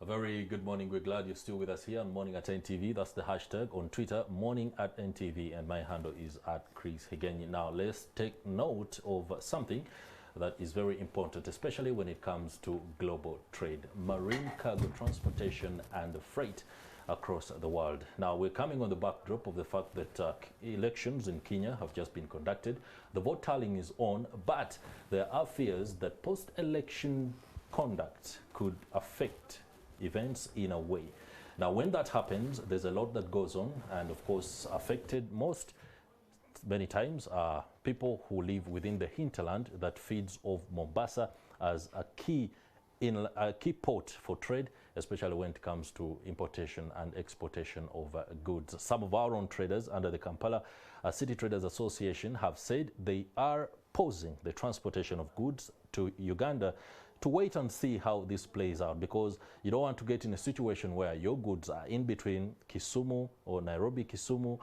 A very good morning. We're glad you're still with us here on Morning at NTV. That's the hashtag on Twitter, Morning at NTV, and my handle is at Chris Higenyi. Now, let's take note of something that is very important, especially when it comes to global trade, marine cargo transportation and freight across the world. Now, we're coming on the backdrop of the fact that elections in Kenya have just been conducted. The vote tallying is on, but there are fears that post-election conduct could affect events in a way. Now, when that happens, there's a lot that goes on, and of course, affected many times are people who live within the hinterland that feeds off Mombasa as a key port for trade, especially when it comes to importation and exportation of goods. Some of our own traders under the Kampala City Traders Association have said they are pausing the transportation of goods to Uganda to wait and see how this plays out, because you don't want to get in a situation where your goods are in between Kisumu or Nairobi, Kisumu,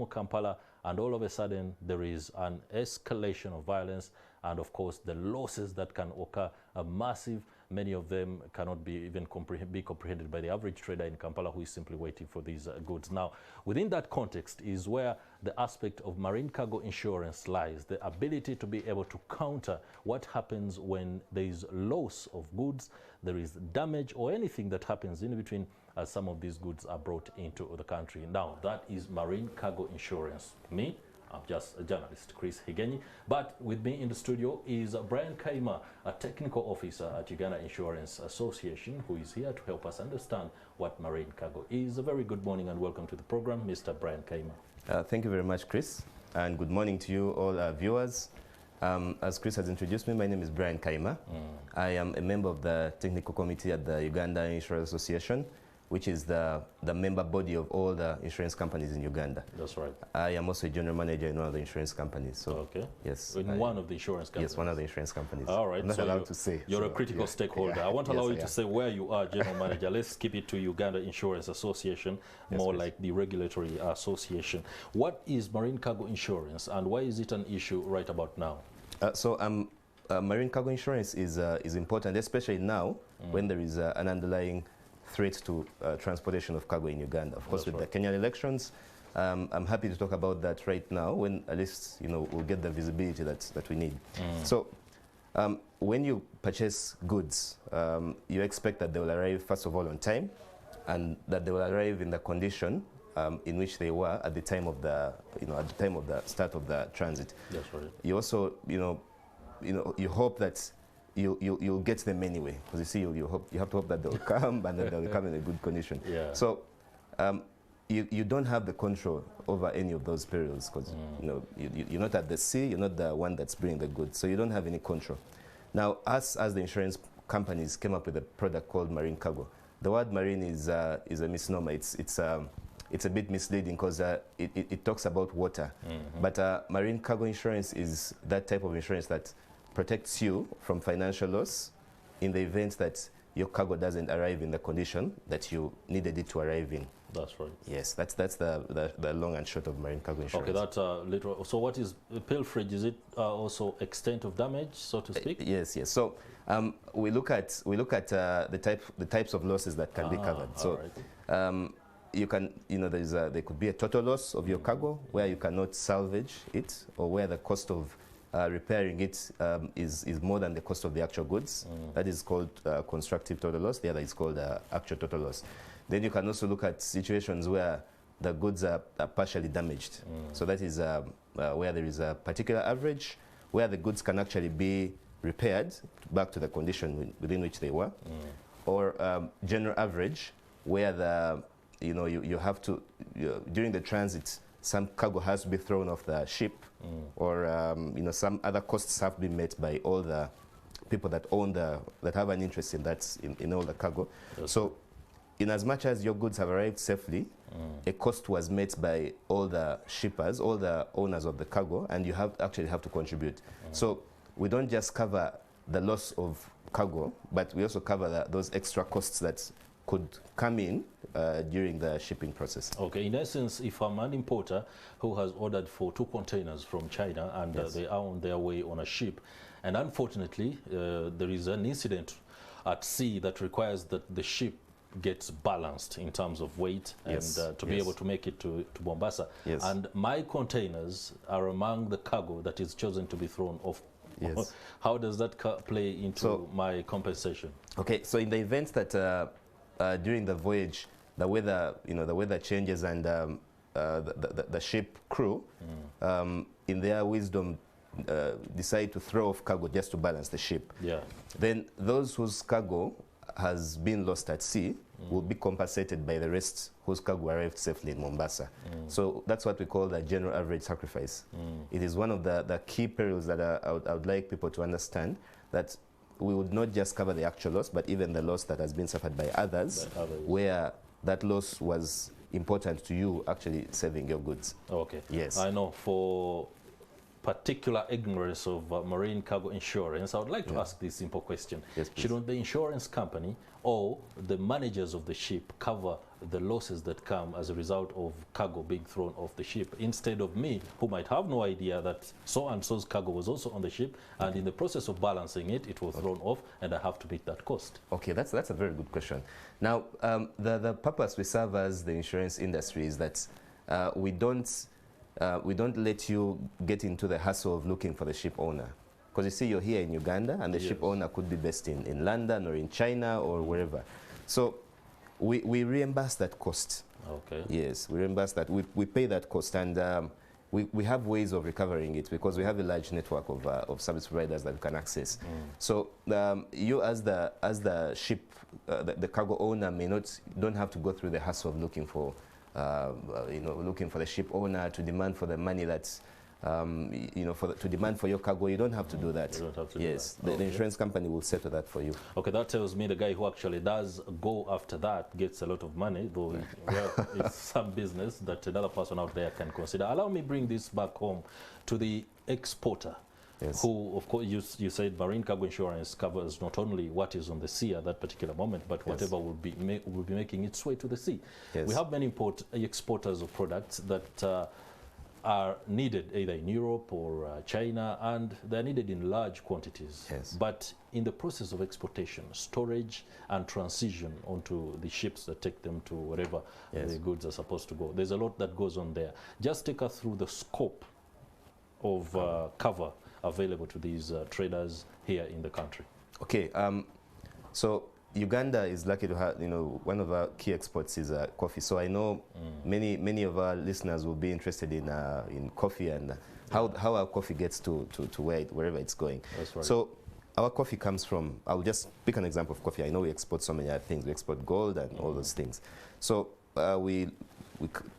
Kampala, and all of a sudden there is an escalation of violence, and of course the losses that can occur are massive. Many of them cannot be even comprehended by the average trader in Kampala who is simply waiting for these goods. Now, within that context is where the aspect of marine cargo insurance lies, the ability to be able to counter what happens when there is loss of goods, there is damage, or anything that happens in between as some of these goods are brought into the country. Now, that is marine cargo insurance. Me, I'm just a journalist, Chris Higenyi, but with me in the studio is Brian Kaima, a technical officer at Uganda Insurance Association, who is here to help us understand what marine cargo is. A very good morning and welcome to the program, Mr. Brian Kaima. Thank you very much, Chris, and good morning to you all our viewers. As Chris has introduced me, my name is Brian Kaima. I am a member of the technical committee at the Uganda Insurance Association, which is the member body of all the insurance companies in Uganda. That's right. I am also a general manager in one of the insurance companies. So, okay. Yes. One of the insurance companies? Yes, one of the insurance companies. All right. I'm not allowed to say. You're a critical stakeholder. I won't allow you to say where you are general manager. Let's keep it to Uganda Insurance Association, more like the regulatory association. What is marine cargo insurance and why is it an issue right about now? Marine cargo insurance is important, especially now when there is an underlying threat to transportation of cargo in Uganda. Of course, with the Kenyan elections, I'm happy to talk about that right now, when at least we'll get the visibility that we need. So, when you purchase goods, you expect that they will arrive first of all on time, and that they will arrive in the condition in which they were at the time of the start of the transit. That's right. You also you hope that you'll get them anyway, because you see you have to hope that they'll come and that they'll come in a good condition. Yeah. So you don't have the control over any of those periods, because you're not at the sea, you're not the one that's bringing the goods, so you don't have any control. Now, us as the insurance companies came up with a product called marine cargo. The word marine is a misnomer. It's a bit misleading because it talks about water, but marine cargo insurance is that type of insurance that protects you from financial loss in the event that your cargo doesn't arrive in the condition that you needed it to arrive in. That's right. Yes, that's the long and short of marine cargo insurance. Okay, that's literal. So what is pilferage? Is it also extent of damage, so to speak? Yes. So we look at the types of losses that can be covered. So you can there could be a total loss of your cargo where you cannot salvage it, or where the cost of repairing it is more than the cost of the actual goods. That is called constructive total loss. The other is called actual total loss. Then you can also look at situations where the goods are partially damaged. So that is where there is a particular average where the goods can actually be repaired back to the condition within which they were, or general average where you have to during the transit, some cargo has to be thrown off the ship, or some other costs have been met by all the people that have an interest in that in all the cargo. Yes. So, in as much as your goods have arrived safely, a cost was met by all the shippers, all the owners of the cargo, and you actually have to contribute. So we don't just cover the loss of cargo, but we also cover those extra costs that could come in during the shipping process. Okay, in essence, if I'm an importer who has ordered for 2 containers from China and they are on their way on a ship, and unfortunately there is an incident at sea that requires that the ship gets balanced in terms of weight and to be able to make it to Mombasa. Yes. And my containers are among the cargo that is chosen to be thrown off. Yes. How does that play into my compensation? Okay, so in the event that during the voyage, the weather changes and the ship crew, in their wisdom, decide to throw off cargo just to balance the ship. Yeah. Then those whose cargo has been lost at sea will be compensated by the rest whose cargo arrived safely in Mombasa. So that's what we call the general average sacrifice. It is one of the key perils that I would like people to understand, that we would not just cover the actual loss, but even the loss that has been suffered by others, where that loss was important to you actually saving your goods. Okay. Yes. I know for particular ignorance of marine cargo insurance, I would like to ask this simple question. Yes, please. Shouldn't the insurance company or the managers of the ship cover the losses that come as a result of cargo being thrown off the ship, instead of me, who might have no idea that so-and-so's cargo was also on the ship, and in the process of balancing it, it was thrown off, and I have to meet that cost? Okay, that's a very good question. Now, the purpose we serve as the insurance industry is that we don't let you get into the hassle of looking for the ship owner. Because you see, you're here in Uganda, and the ship owner could be based in London or in China or wherever. So we reimburse that cost. Okay. Yes, we reimburse that. We pay that cost, and we have ways of recovering it because we have a large network of service providers that we can access. So you as the ship, the cargo owner don't have to go through the hassle of looking for looking for the ship owner to demand for the money that's to demand for your cargo. You don't have to do that. You don't have to yes, do that. the insurance company will settle that for you. Okay, that tells me the guy who actually does go after that gets a lot of money, though it's some business that another person out there can consider. Allow me bring this back home to the exporter. Yes. Who, of course, you said marine cargo insurance covers not only what is on the sea at that particular moment, but whatever will be making its way to the sea. Yes. We have many exporters of products that are needed either in Europe or China, and they're needed in large quantities. Yes. But in the process of exportation, storage and transition onto the ships that take them to wherever the goods are supposed to go, there's a lot that goes on there. Just take us through the scope of cover available to these traders here in the country. Okay. So Uganda is lucky to have, one of our key exports is coffee. So I know many of our listeners will be interested in coffee and how our coffee gets to wherever it's going. That's right. So our coffee comes from, I'll just pick an example of coffee. I know we export so many other things. We export gold and all those things. So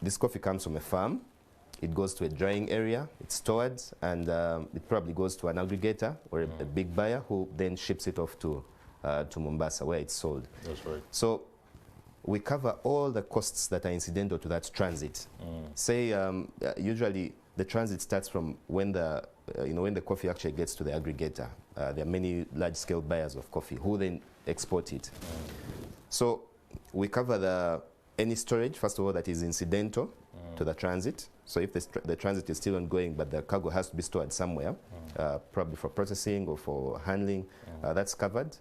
this coffee comes from a farm. It goes to a drying area, it's stored, and it probably goes to an aggregator or a big buyer who then ships it off to Mombasa, where it's sold. That's right. So we cover all the costs that are incidental to that transit. Say, usually the transit starts from when the coffee actually gets to the aggregator. There are many large-scale buyers of coffee who then export it. So we cover any storage, first of all, that is incidental to the transit. So if the transit is still ongoing, but the cargo has to be stored somewhere, probably for processing or for handling, that's covered.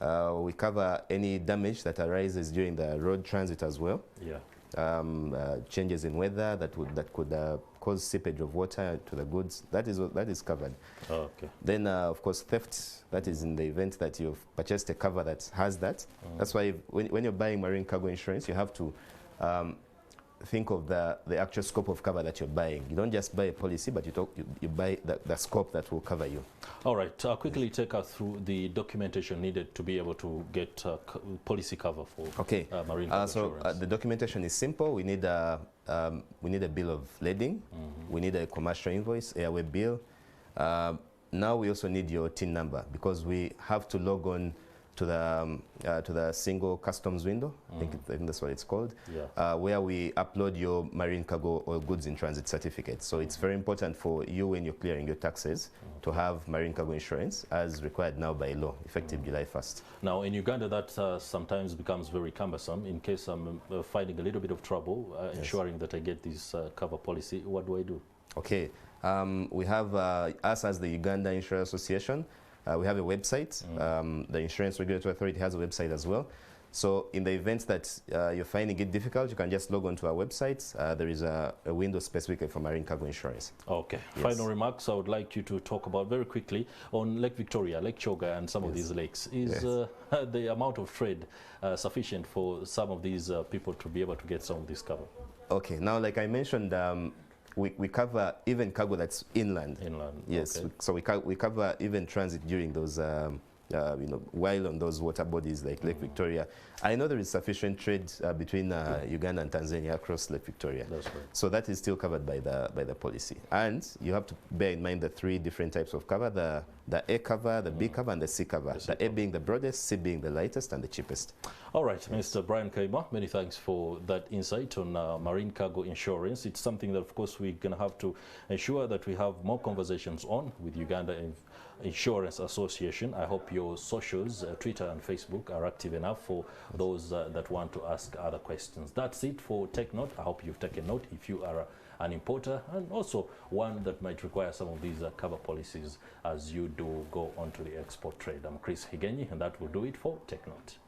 We cover any damage that arises during the road transit as well. Yeah. Changes in weather that could cause seepage of water to the goods. That is covered. Oh, okay. Then, of course, theft. That is in the event that you've purchased a cover that has that. That's why when you're buying marine cargo insurance, you have to think of the actual scope of cover that you're buying. You don't just buy a policy, but you buy the scope that will cover you. All right. Quickly take us through the documentation needed to be able to get policy cover for marine cargo insurance. So the documentation is simple. We need a bill of lading. We need a commercial invoice, airway bill. Now we also need your TIN number because we have to log on to the single customs window, I think that's what it's called, where we upload your marine cargo or goods in transit certificate. So it's very important for you when you're clearing your taxes to have marine cargo insurance as required now by law, effective July 1st. Now in Uganda that sometimes becomes very cumbersome. In case I'm finding a little bit of trouble ensuring that I get this cover policy, what do I do? Okay, we have us as the Uganda Insurance Association. We have a website. The Insurance Regulatory Authority has a website as well. So in the event that you're finding it difficult, you can just log on to our website. There is a window specifically for marine cargo insurance. Okay. Yes. Final remarks I would like you to talk about very quickly on Lake Victoria, Lake Choga and some of these lakes. Is the amount of trade sufficient for some of these people to be able to get some of this cover? Okay. Now, like I mentioned, we cover even cargo that's inland. Inland. Yes. Okay. So we cover even transit during those while on those water bodies like Lake Victoria. I know there is sufficient trade between Uganda and Tanzania across Lake Victoria. That's right. So that is still covered by the policy. And you have to bear in mind the three different types of cover, the A cover, the B cover, and the C cover. The A being the broadest, C being the lightest, and the cheapest. All right, Mr. Brian Kaima, many thanks for that insight on marine cargo insurance. It's something that, of course, we're going to have to ensure that we have more conversations on with Uganda Insurance Association. I hope your socials, Twitter and Facebook, are active enough for those that want to ask other questions. That's it for Take Note. I hope you've taken note if you are an importer and also one that might require some of these cover policies as you do go onto the export trade. I'm Chris Higenyi, and that will do it for Take Note.